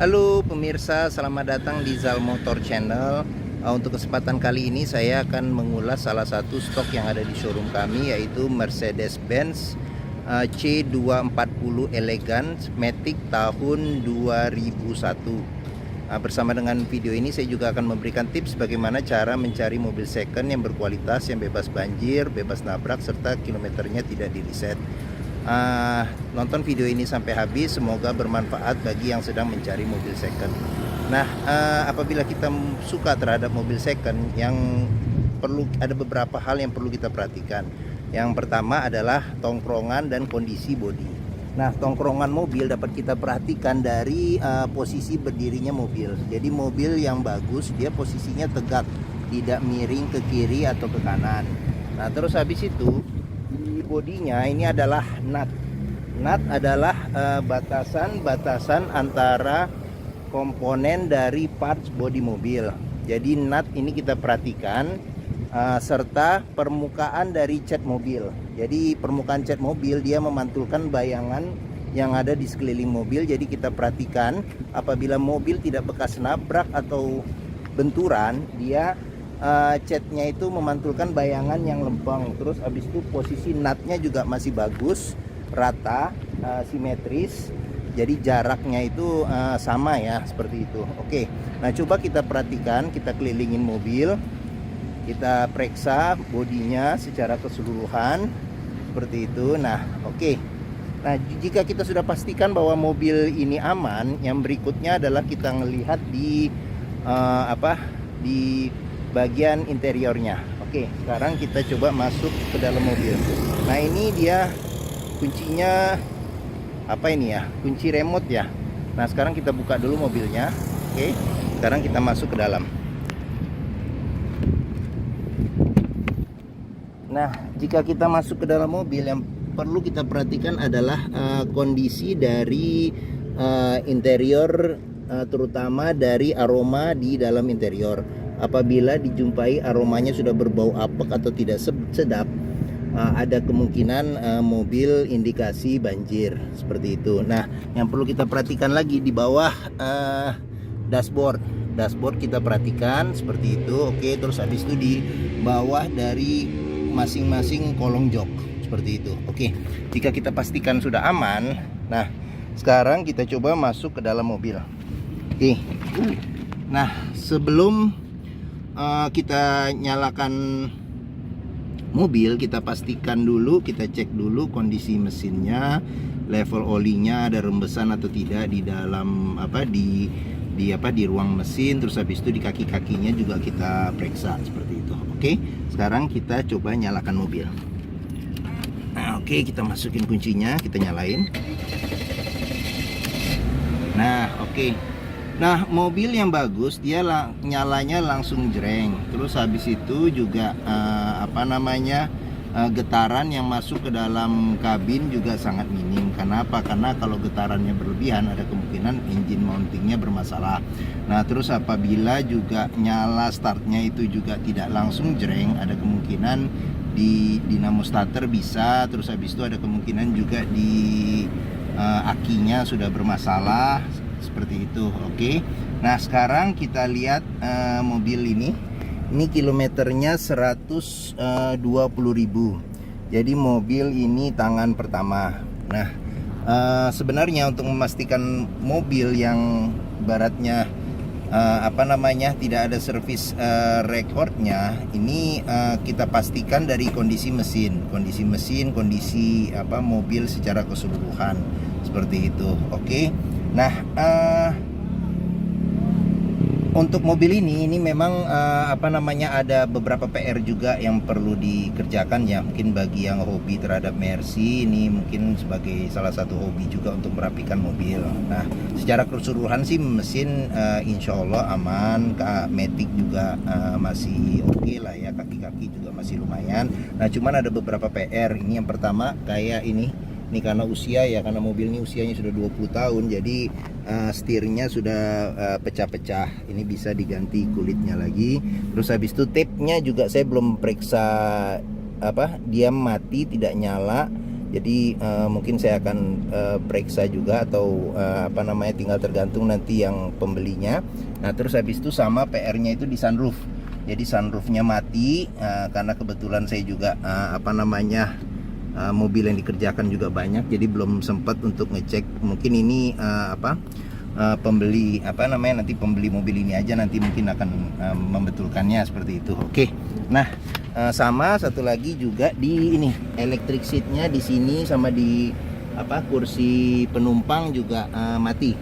Halo pemirsa, selamat datang di Zal Motor Channel. Untuk kesempatan kali ini saya akan mengulas salah satu stok yang ada di showroom kami, yaitu Mercedes-Benz C240 Elegance Matic tahun 2001. Bersama dengan video ini saya juga akan memberikan tips bagaimana cara mencari mobil second yang berkualitas, yang bebas banjir, bebas nabrak, serta kilometernya tidak di reset. Nonton video ini sampai habis, semoga bermanfaat bagi yang sedang mencari mobil second. Nah, apabila kita suka terhadap mobil second, ada beberapa hal yang perlu kita perhatikan. Yang pertama adalah tongkrongan dan kondisi bodi. Nah, tongkrongan mobil dapat kita perhatikan dari posisi berdirinya mobil. Jadi mobil yang bagus dia posisinya tegak, tidak miring ke kiri atau ke kanan. Nah, terus habis itu di bodinya ini adalah nut. Nut adalah batasan antara komponen dari parts bodi mobil. Jadi nut ini kita perhatikan, serta permukaan dari cat mobil. Jadi permukaan cat mobil dia memantulkan bayangan yang ada di sekeliling mobil. Jadi kita perhatikan apabila mobil tidak bekas nabrak atau benturan, dia catnya itu memantulkan bayangan yang lempeng. Terus habis itu posisi nutnya juga masih bagus, rata, simetris. Jadi jaraknya itu sama ya, seperti itu. Oke, nah coba kita perhatikan, kita kelilingin mobil, kita periksa bodinya secara keseluruhan seperti itu. Nah oke, nah jika kita sudah pastikan bahwa mobil ini aman, yang berikutnya adalah kita melihat di di bagian interiornya. Oke, sekarang kita coba masuk ke dalam mobil. Nah ini dia kuncinya, apa ini ya, kunci remote ya. Nah sekarang kita buka dulu mobilnya. Oke, sekarang kita masuk ke dalam. Nah jika kita masuk ke dalam mobil, yang perlu kita perhatikan adalah kondisi dari interior, terutama dari aroma di dalam interior. Apabila dijumpai aromanya sudah berbau apek atau tidak sedap, ada kemungkinan mobil indikasi banjir, seperti itu. Nah yang perlu kita perhatikan lagi di bawah dashboard kita perhatikan seperti itu. Oke, terus habis itu di bawah dari masing-masing kolong jok seperti itu. Oke, jika kita pastikan sudah aman, nah sekarang kita coba masuk ke dalam mobil. Oke, nah sebelum kita nyalakan mobil, kita pastikan dulu, kita cek dulu kondisi mesinnya, level olinya ada rembesan atau tidak di dalam di ruang mesin. Terus habis itu di kaki-kakinya juga kita periksa seperti itu. Oke, sekarang kita coba nyalakan mobil. Nah, oke, kita masukin kuncinya, kita nyalain. Nah, oke. Nah, mobil yang bagus dia nyalanya langsung jreng. Terus habis itu juga getaran yang masuk ke dalam kabin juga sangat minim. Kenapa? Karena kalau getarannya berlebihan ada kemungkinan engine mountingnya bermasalah. Nah, terus apabila juga nyala startnya itu juga tidak langsung jreng, ada kemungkinan di dinamo starter bisa. Terus habis itu ada kemungkinan juga di akinya sudah bermasalah, seperti itu. Oke, nah sekarang kita lihat mobil ini kilometernya 120.000. Jadi mobil ini tangan pertama. Nah sebenarnya untuk memastikan mobil yang baratnya tidak ada servis rekornya, ini kita pastikan dari kondisi mesin, kondisi mobil secara keseluruhan seperti itu. Oke. Nah, untuk mobil ini memang ada beberapa PR juga yang perlu dikerjakan ya. Mungkin bagi yang hobi terhadap Mercy, ini mungkin sebagai salah satu hobi juga untuk merapikan mobil. Nah, secara keseluruhan sih mesin insya Allah aman, Matic juga masih oke lah ya, kaki-kaki juga masih lumayan. Nah, cuman ada beberapa PR. Ini yang pertama kayak ini karena usia ya, karena mobil ini usianya sudah 20 tahun, jadi setirnya sudah pecah-pecah. Ini bisa diganti kulitnya lagi. Terus habis itu tape-nya juga saya belum periksa dia mati tidak nyala. Jadi mungkin saya akan periksa juga, atau apa namanya, tinggal tergantung nanti yang pembelinya. Nah terus habis itu sama PR-nya itu di sunroof. Jadi sunroofnya mati karena kebetulan saya juga apa namanya, mobil yang dikerjakan juga banyak, jadi belum sempat untuk ngecek. Mungkin ini pembeli apa namanya, nanti pembeli mobil ini aja nanti mungkin akan membetulkannya seperti itu. Oke. Nah sama satu lagi juga di ini electric seatnya di sini, sama di kursi penumpang juga mati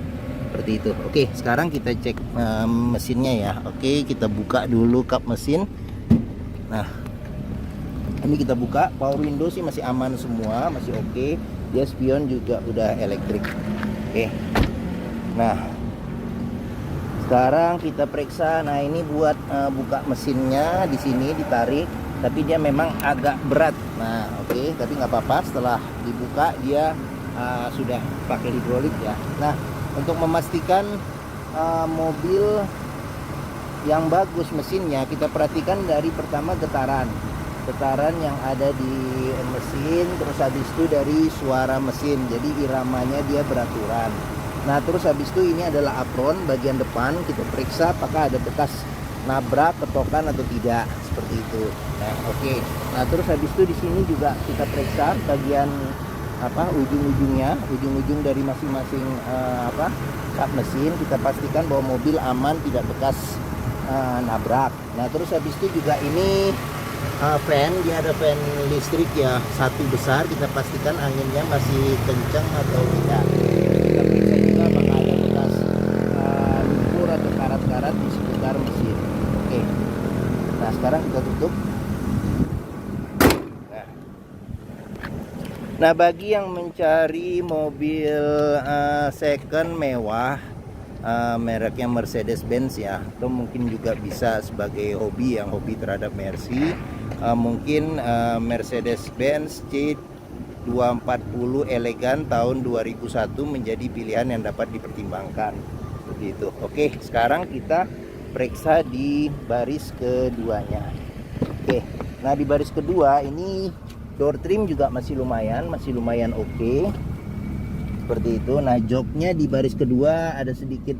seperti itu. Oke, sekarang kita cek mesinnya ya. Oke, kita buka dulu kap mesin. Nah ini kita buka, power window sih masih aman semua, masih oke. Dia spion juga udah elektrik. Oke. Nah sekarang kita periksa. Nah ini buat buka mesinnya, di sini ditarik, tapi dia memang agak berat. Nah oke, tapi nggak apa-apa, setelah dibuka dia sudah pakai hidrolik ya. Nah untuk memastikan mobil yang bagus mesinnya, kita perhatikan dari pertama getaran yang ada di mesin, terus habis itu dari suara mesin, jadi iramanya dia beraturan. Nah terus habis itu ini adalah apron bagian depan, kita periksa apakah ada bekas nabrak, ketokan atau tidak, seperti itu. Nah oke. Nah terus habis itu di sini juga kita periksa bagian ujung-ujung dari masing-masing kap mesin, kita pastikan bahwa mobil aman, tidak bekas nabrak. Nah terus habis itu juga ini fan, dia ada fan listrik ya, satu besar, kita pastikan anginnya masih kencang atau tidak. Kita periksa juga apakah ada bekas lumpur atau karat-karat di sekitar mesin. Oke. Nah sekarang kita tutup. Nah bagi yang mencari mobil second mewah, mereknya Mercedes-Benz ya, atau mungkin juga bisa sebagai hobi, yang hobi terhadap Mercy, mungkin Mercedes-Benz C240 elegan tahun 2001 menjadi pilihan yang dapat dipertimbangkan begitu. Oke, sekarang kita periksa di baris keduanya. Oke, nah di baris kedua ini door trim juga masih lumayan oke. Seperti itu. Nah joknya di baris kedua ada sedikit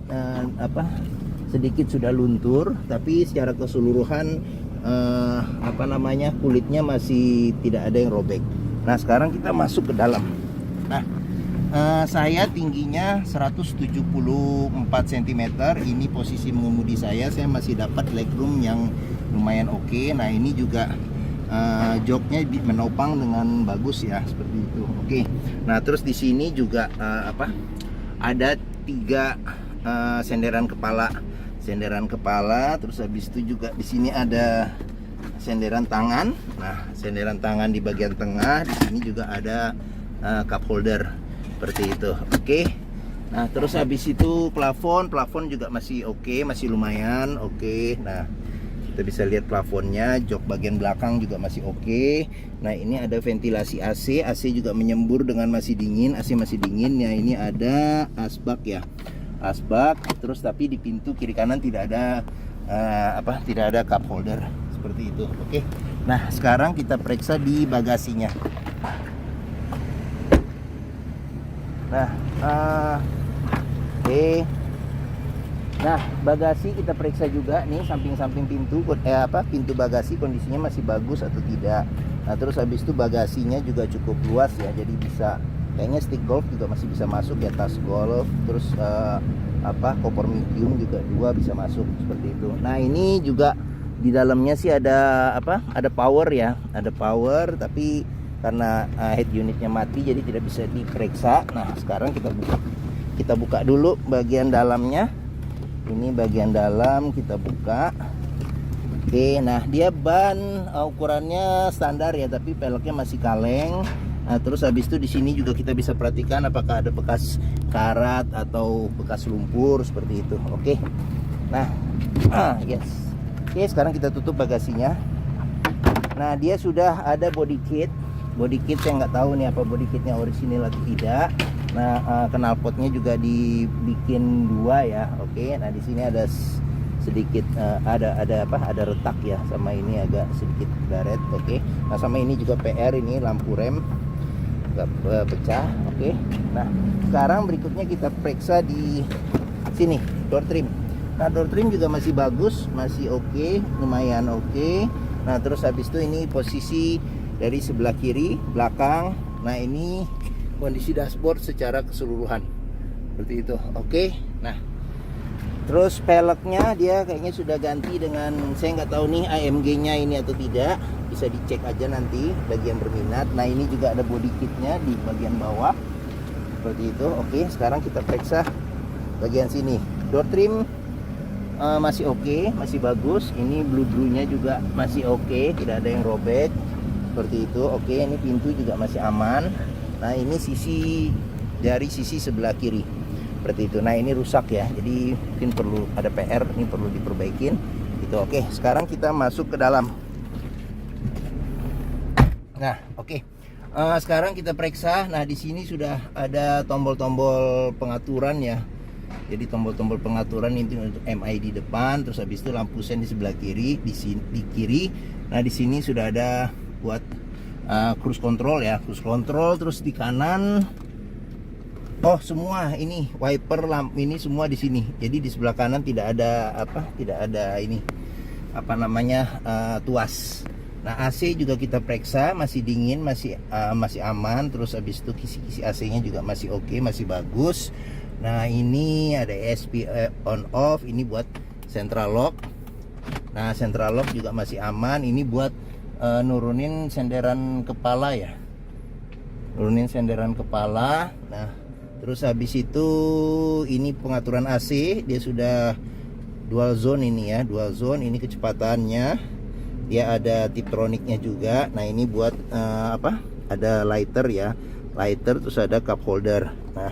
sedikit sudah luntur, tapi secara keseluruhan kulitnya masih tidak ada yang robek. Nah sekarang kita masuk ke dalam. Nah saya tingginya 174 cm, ini posisi mengemudi saya masih dapat legroom yang lumayan oke. Nah ini juga joknya menopang dengan bagus ya, seperti itu. Oke. Nah terus di sini juga ada 3 senderan kepala, terus habis itu juga di sini ada senderan tangan. Nah senderan tangan di bagian tengah, di sini juga ada cup holder seperti itu. Oke. Nah terus habis itu plafon juga masih oke, masih lumayan oke. Nah kita bisa lihat plafonnya, jok bagian belakang juga masih oke. Nah ini ada ventilasi AC juga menyembur dengan masih dingin, AC masih dingin ya. Ini ada asbak ya, terus tapi di pintu kiri kanan tidak ada tidak ada cup holder seperti itu. Oke. Nah sekarang kita periksa di bagasinya. Nah oke. Nah bagasi kita periksa juga nih, samping-samping pintu pintu bagasi kondisinya masih bagus atau tidak. Nah terus habis itu bagasinya juga cukup luas ya, jadi bisa, kayaknya stick golf juga masih bisa masuk ya, tas golf, terus koper medium juga 2 bisa masuk seperti itu. Nah ini juga di dalamnya sih ada ada power ya, ada power, tapi karena head unitnya mati jadi tidak bisa diperiksa. Nah sekarang kita buka dulu bagian dalamnya. Ini bagian dalam kita buka. Oke, nah dia ban ukurannya standar ya, tapi peleknya masih kaleng. Nah, terus habis itu di sini juga kita bisa perhatikan apakah ada bekas karat atau bekas lumpur seperti itu. Oke. Nah, yes. Oke, sekarang kita tutup bagasinya. Nah, dia sudah ada body kit. Body kit saya nggak tahu nih apa body kitnya orisinil atau tidak. Nah knalpotnya juga dibikin 2 ya. Oke. Nah di sini ada sedikit ada retak ya, sama ini agak sedikit baret. Oke. Nah sama ini juga PR, ini lampu rem. nggak pecah. Oke. Nah, sekarang berikutnya kita periksa di sini door trim. Nah, door trim juga masih bagus, masih oke, lumayan oke. Nah, terus habis itu ini posisi dari sebelah kiri belakang. Nah, ini kondisi dashboard secara keseluruhan seperti itu. Oke. Nah, terus peleknya dia kayaknya sudah ganti dengan, saya nggak tahu nih AMG-nya ini atau tidak, bisa dicek aja nanti bagi yang berminat. Nah, ini juga ada body kitnya di bagian bawah seperti itu. Oke, sekarang kita periksa bagian sini. Door trim masih oke, masih bagus. Ini blue-nya juga masih oke, tidak ada yang robek seperti itu. Oke, ini pintu juga masih aman. Nah, ini sisi dari sisi sebelah kiri seperti itu. Nah, ini rusak ya, jadi mungkin perlu ada PR, ini perlu diperbaikin itu. Oke, sekarang kita masuk ke dalam. Nah, oke. Sekarang kita periksa. Nah, di sini sudah ada tombol-tombol pengaturan ya. Jadi tombol-tombol pengaturan ini untuk MI di depan, terus habis itu lampu sen di sebelah kiri, di sini di kiri. Nah, di sini sudah ada buat cruise control ya, cruise control. Terus di kanan, oh semua ini wiper lampu ini semua di sini. Jadi di sebelah kanan tidak ada tidak ada ini tuas. Nah, AC juga kita periksa, masih dingin, masih aman. Terus habis itu kisi-kisi AC-nya juga masih oke, masih bagus. Nah, ini ada ESP on off, ini buat central lock. Nah, central lock juga masih aman. Ini buat nurunin senderan kepala ya, nurunin senderan kepala. Nah, terus habis itu ini pengaturan AC, dia sudah dual zone ini ya, dual zone. Ini kecepatannya, dia ada tiptroniknya juga. Nah, ini buat ada lighter ya, lighter, terus ada cup holder. Nah,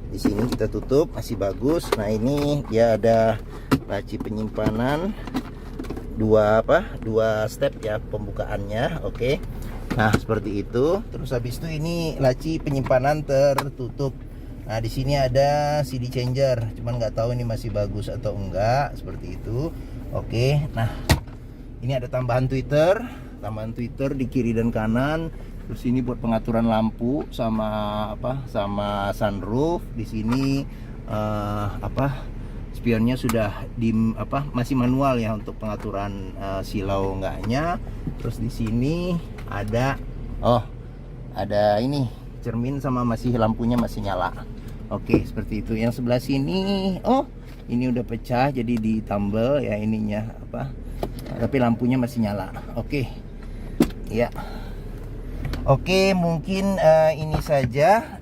di sini kita tutup, masih bagus. Nah, ini dia ada laci penyimpanan dua step ya pembukaannya. Oke. Nah, seperti itu. Terus habis itu ini laci penyimpanan tertutup. Nah, di sini ada CD changer, cuman nggak tahu ini masih bagus atau enggak, seperti itu. Oke. Nah, ini ada tambahan tweeter di kiri dan kanan. Terus ini buat pengaturan lampu sama sunroof. Di sini spionnya sudah masih manual ya untuk pengaturan silau enggaknya. Terus di sini ada ini cermin sama lampunya masih nyala. Oke, seperti itu. Yang sebelah sini ini udah pecah jadi ditambal ya ininya tapi lampunya masih nyala. Oke. Ya. Oke, mungkin ini saja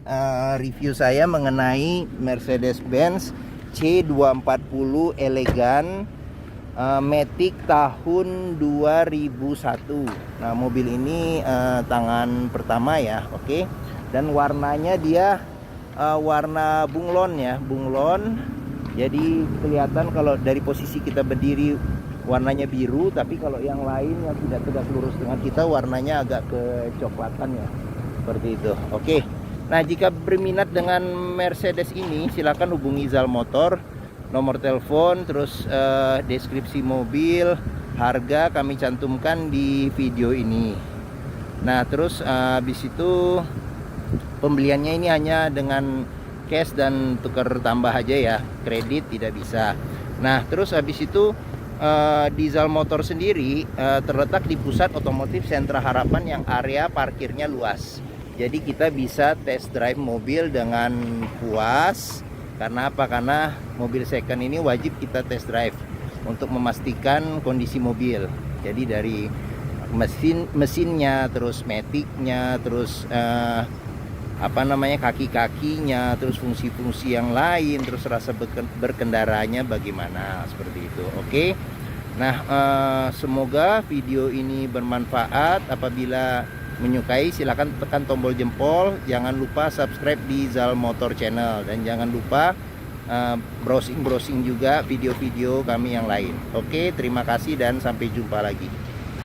review saya mengenai Mercedes-Benz C240 Elegan Matic tahun 2001. Nah, mobil ini tangan pertama ya, oke. Dan warnanya dia warna bunglon ya, bunglon. Jadi kelihatan kalau dari posisi kita berdiri warnanya biru, tapi kalau yang lain yang tidak tegak lurus dengan kita warnanya agak kecoklatan ya, seperti itu. Oke. Nah, jika berminat dengan Mercedes ini silakan hubungi Zal Motor. Nomor telepon, terus deskripsi mobil, harga kami cantumkan di video ini. Nah, terus habis itu pembeliannya ini hanya dengan cash dan tukar tambah aja ya, kredit tidak bisa. Nah, terus habis itu di Zal Motor sendiri terletak di pusat otomotif Sentra Harapan yang area parkirnya luas. Jadi kita bisa test drive mobil dengan puas. Karena apa? Karena mobil second ini wajib kita test drive untuk memastikan kondisi mobil. Jadi dari mesinnya, terus maticnya, terus kaki-kakinya, terus fungsi-fungsi yang lain, terus rasa berkendaranya bagaimana, seperti itu. Oke. Nah, semoga video ini bermanfaat. Apabila menyukai silakan tekan tombol jempol. Jangan lupa subscribe di Zal Motor Channel dan jangan lupa browsing juga video-video kami yang lain. Oke, terima kasih dan sampai jumpa lagi.